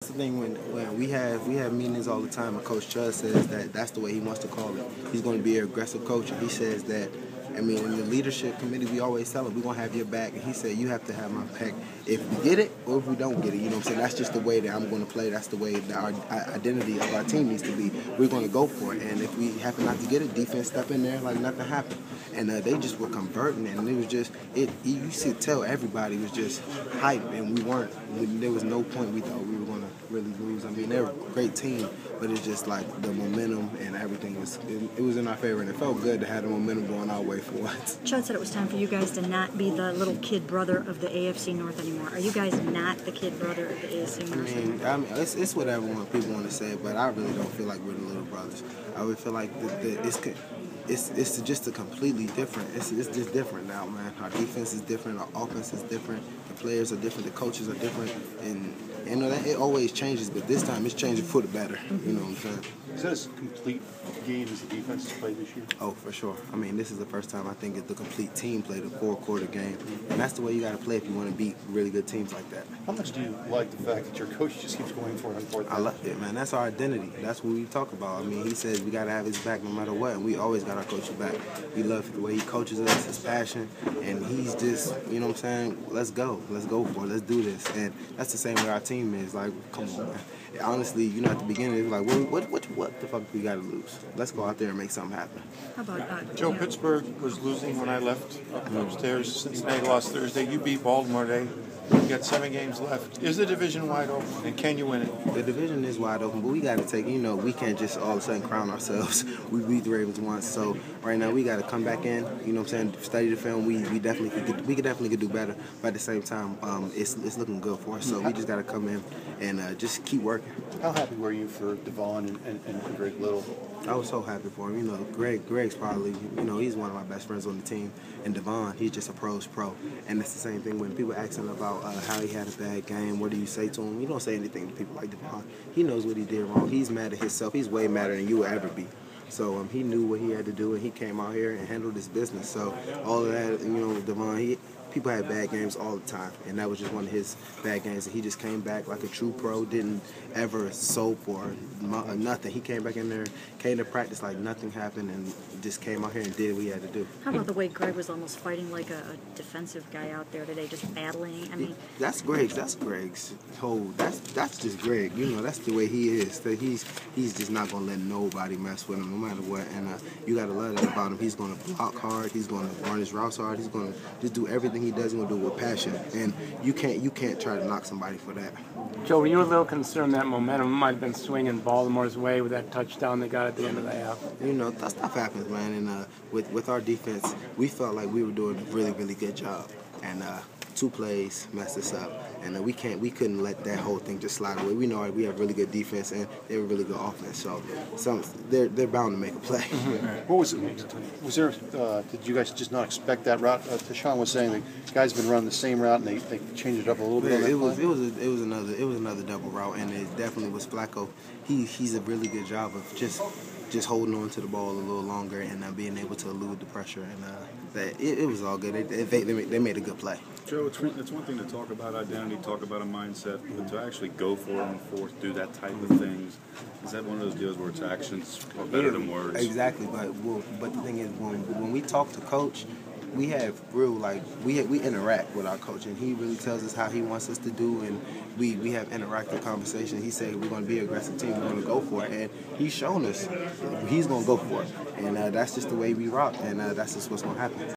That's the thing when we have meetings all the time, and Coach Chud says that's the way he wants to call it. He's going to be an aggressive coach, and he says that. I mean, in the leadership committee, we always tell him we're gonna have your back, and he said you have to have my back if we get it or if we don't get it. You know what I'm saying? That's just the way that I'm going to play. That's the way that our identity of our team needs to be. We're going to go for it, and if we happen not to get it, defense step in there like nothing happened. And they just were converting, and it was just you should tell everybody was just hype, and we weren't. There was no point we thought we were going to really lose. I mean, they're a great team, but it's just like the momentum and everything was in our favor, and it felt good to have the momentum going our way for once. Chud said it was time for you guys to not be the little kid brother of the AFC North anymore. Are you guys not the kid brother of the AFC North? I mean, it's whatever people want to say, but I really don't feel like we're the little brothers. I would feel like it's just a completely different. It's just different now, man. Our defense is different. Our offense is different. The players are different. The coaches are different, and you know that it always changes, but this time it's changing for the better. You know what I'm saying? Is that a complete game as the defense has played this year? Oh, for sure. I mean, this is the first time I think the complete team played a four-quarter game, and that's the way you got to play if you want to beat really good teams like that. How much do you like the fact that your coach just keeps going for it on fourth down? I love it, man. That's our identity. That's what we talk about. I mean, he says we got to have his back no matter what, and we always got our coach's back. We love the way he coaches us, his passion, and he's just, you know what I'm saying, let's go for it, let's do this. And that's the same way our team is. Like, come on, man. Honestly, you know, at the beginning, it was like, what the fuck we got to lose? Let's go out there and make something happen. How about Joe, Pittsburgh was losing when I left upstairs. Cincinnati lost Thursday. You beat Baltimore today. You got 7 games left. Is the division wide open, and can you win it? The division is wide open, but we got to take, you know, we can't just all of a sudden crown ourselves. We beat the Ravens once, so right now we got to come back in, you know what I'm saying, study the film. We definitely could do better, but at the same time, it's looking good for us, so we just got to come in and just keep working. How happy were you for Devon and Greg Little? I was so happy for him. You know, Greg's probably, you know, he's one of my best friends on the team. And Devon, he's just a pro's pro. And it's the same thing when people ask him about how he had a bad game, what do you say to him? You don't say anything to people like Devon. He knows what he did wrong. He's mad at himself. He's way madder than you will ever be. So he knew what he had to do, and he came out here and handled his business. So all of that, you know, Devon, people have bad games all the time, and that was just one of his bad games. And he just came back like a true pro, didn't ever soap or nothing. He came back in there, came to practice like nothing happened, and just came out here and did what he had to do. How about the way Greg was almost fighting like a defensive guy out there today, just battling? I mean, that's Greg's whole. That's just Greg. You know, that's the way he is. That he's just not gonna let nobody mess with him, no matter what. And you gotta love that about him. He's gonna block hard. He's gonna run his routes hard. He's gonna just do everything he does. He's gonna do it with passion. And you can't try to knock somebody for that. Joe, were you a little concerned that momentum might have been swinging Baltimore's way with that touchdown they got at the end of the half? You know, that stuff happens, man. And with our defense, we felt like we were doing a really, really good job. And 2 plays messed us up, and we couldn't let that whole thing just slide away. We know we have really good defense, and they have a really good offense. So they're bound to make a play. What was it? Was there? Did you guys just not expect that route? Tashawn was saying the guys have been running the same route, and they changed it up a little bit. Yeah, it was another double route, and it definitely was Flacco. He's a really good job of just holding on to the ball a little longer and being able to elude the pressure, and it was all good. They made a good play. Joe, it's one thing to talk about identity, talk about a mindset, but to actually go for it on fourth, do that type of things, is that one of those deals where it's actions are better than words? Exactly, but the thing is, when we talk to Coach, we have we interact with our coach, and he really tells us how he wants us to do, and we have interactive conversations. He said we're going to be an aggressive team, we're going to go for it, and he's shown us he's going to go for it, and that's just the way we rock, and that's just what's going to happen.